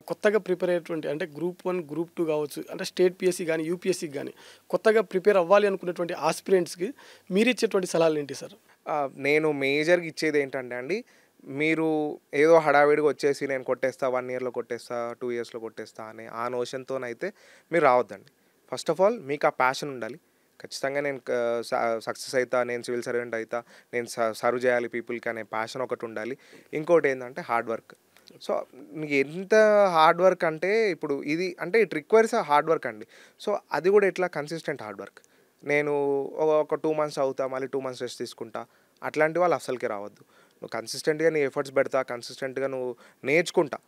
కొత్తగా ప్రిపేర్ అయ్యేటువంటి అంటే గ్రూప్ 1, గ్రూప్ 2 కావచ్చు, అంటే స్టేట్ పీఎస్సీ గానీ, యూపీఎస్సీకి గానీ కొత్తగా ప్రిపేర్ అవ్వాలి అనుకునేటువంటి ఆస్పిరెంట్స్‌కి మీరిచ్చేటువంటి సలహాలేంటి సార్? నేను మేజర్‌గా ఇచ్చేదేంటంటే అండి, మీరు ఏదో హడావిడిగా వచ్చేసి నేను కొట్టేస్తా, 1 ఇయర్‌లో కొట్టేస్తా, 2 ఇయర్స్‌లో కొట్టేస్తా అనే ఆ నోషన్‌తోనైతే మీరు రావద్దండి. ఫస్ట్ ఆఫ్ ఆల్ మీకు ఆ ప్యాషన్ ఉండాలి. ఖచ్చితంగా నేను స సక్సెస్ అయితా, నేను సివిల్ సర్వెంట్ అయితా, నేను సర్వ్ చేయాలి పీపుల్‌కి అనే ప్యాషన్ ఒకటుండాలి. ఇంకోటేందంటే హార్డ్ వర్క్. సో, మీకు ఎంత హార్డ్ వర్క్ అంటే ఇప్పుడు ఇది అంటే ఇట్ రిక్వైర్స్ హార్డ్ వర్క్ అండి. సో, అది కూడా ఎట్లా కన్సిస్టెంట్ హార్డ్ వర్క్. నేను ఒక 2 మంత్స్ చదువుతా, మళ్ళీ 2 మంత్స్ రెస్ట్ తీసుకుంటా. అట్లాంటి వాళ్ళు అస్సలకే రావద్దు. నువ్వు కన్సిస్టెంట్‌గా నీ ఎఫర్ట్స్ పెడతా, కన్సిస్టెంట్‌గా నువ్వు నేర్చుకుంటా.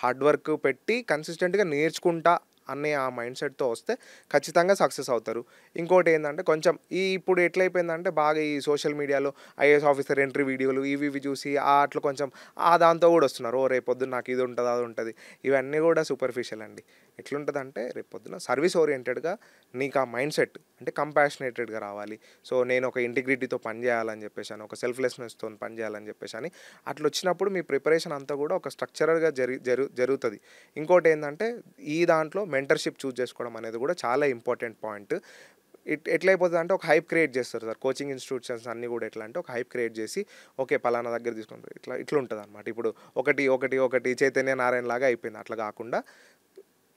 హార్డ్ వర్క్ పెట్టి కన్సిస్టెంట్‌గా నేర్చుకుంటా అనే ఆ మైండ్ సెట్‌తో వస్తే ఖచ్చితంగా సక్సెస్ అవుతారు. ఇంకోటేందంటే కొంచెం ఇప్పుడు ఎట్లయిపోయిందంటే బాగా ఈ సోషల్ మీడియాలో ఐఏఎస్ ఆఫీసర్ ఎంట్రీ వీడియోలు ఇవి ఇవి చూసి అట్లా కొంచెం దాంతో కూడా వస్తున్నారు. ఓ రేపొద్దున నాకు ఇది ఉంటది, అది ఉంటది. ఇవన్నీ కూడా సూపర్ఫిషియల్ అండి. ఎట్లుంటదంటే రేపొద్దున సర్వీస్ ఓరియెంటెడ్‌గా నీకు ఆ మైండ్ సెట్ అంటే కంపాషనేటెడ్‌గా రావాలి. సో, నేను ఒక ఇంటిగ్రిటీతో పని చేయాలని చెప్పేసని, ఒక సెల్ఫ్‌లెస్‌నెస్‌తోని పని చేయాలని చెప్పేసని అట్లొచ్చినప్పుడు మీ ప్రిపరేషన్ అంతా కూడా ఒక స్ట్రక్చరల్‌గా జరుగుతది. ఇంకోటేందంటే ఈ దాంట్లో మెంటర్‌షిప్ చూజ్ చేసుకోవడం అనేది కూడా చాలా ఇంపార్టెంట్ పాయింట్. ఎట్లయిపోతదంటే ఒక హైప్ క్రియేట్ చేస్తారు సార్. కోచింగ్ ఇన్‌స్టిట్యూషన్స్ అన్నీ కూడా ఎట్లా అంటే ఒక హైప్ క్రియేట్ చేసి ఓకే. పలానా దగ్గర తీసుకుంటారు. ఇట్లుంటదనమాట. ఇప్పుడు ఒకటి చైతన్య నారాయణ లాగా అయిపోయింది. అట్లా కాకుండా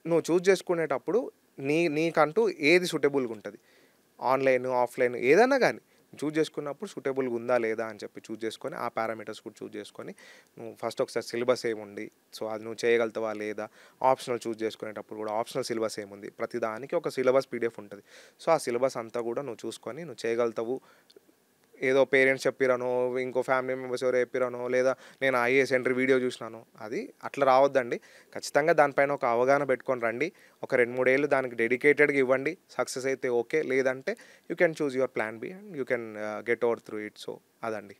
నువ్వు చూజ్ చేసుకునేటప్పుడు నీకంటూ ఏది సూటబుల్‌గా ఉంటది. ఆన్‌లైన్, ఆఫ్‌లైన్ ఏదన్నా గానీ చూజ్ చేసుకున్నప్పుడు సూటబుల్‌గా ఉందా? లేదా? అని చెప్పి చూజ్ చేసుకొని, ఆ పారామీటర్స్ కూడా చూజ్ చేసుకొని, నువ్వు ఫస్ట్ ఒకసారి సిలబస్ ఏముంది? సో, అది నువ్వు చేయగలుగుతావా? లేదా? ఆప్షనల్ చూజ్ చేసుకునేటప్పుడు కూడా ఆప్షనల్ సిలబస్ ఏముంది? ప్రతి దానికి ఒక సిలబస్ పీడిఎఫ్ ఉంటది. సో, ఆ సిలబస్ అంతా కూడా నువ్వు చూసుకొని నువ్వు చేయగలుగుతావు. ఏదో పేరెంట్స్ చెప్పిరనో, ఇంకో ఫ్యామిలీ మెంబర్స్ ఎవరో చెప్పిరనో, లేదా నేను ఐఏఎస్ ఎంట్రీ వీడియో చూసినానో, అది అట్లా రావద్దండి. ఖచ్చితంగా దానిపైన ఒక అవగాహన పెట్టుకొని రండి. ఒక 2, 3 ఏళ్ళు దానికి డెడికేటెడ్‌గా ఇవ్వండి. సక్సెస్ అయితే ఓకే. లేదంటే you can choose your plan B and you can get over through it. So, అదండి.